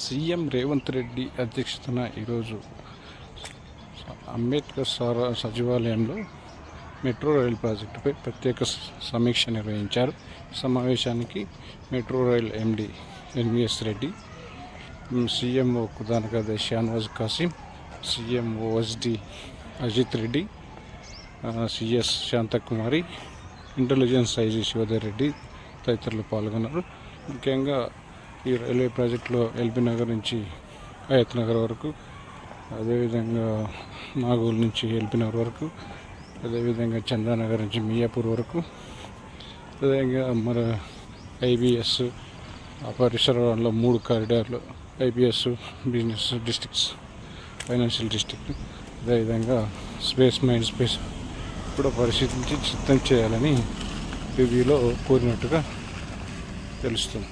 CM Revanth Reddy అధ్యక్షతన ఈరోజు అంబేద్కర్ సచివాలయంలో మెట్రో రైల్ ప్రాజెక్టుపై ప్రత్యేక సమీక్ష నిర్వహించారు. సమావేశానికి metro rail MD NVS Reddy, CMO ప్రధాన కార్యదర్శి Shahnawaz Kasim, CMO SD Ajit Reddy, CS Shanthakumari, intelligence IG Shivadhar Reddy తదితరులు పాల్గొన్నారు. ముఖ్యంగా ఈ రైల్వే ప్రాజెక్టులో ఎల్బీ నగర్ నుంచి హయత్ నగర్ వరకు, అదేవిధంగా నాగోల్ నుంచి ఎల్బీ నగర్ వరకు, అదేవిధంగా చందానగర్ నుంచి మియాపూర్ వరకు, అదేవిధంగా మన ఐబిఎస్ ఆ పరిసరాల్లో 3 కారిడార్లు, IBS business districts, financial district, అదేవిధంగా మైండ్ స్పేస్ కూడా పరిశీలించి సిద్ధం చేయాలని రివ్యూలో కోరినట్టుగా తెలుస్తుంది.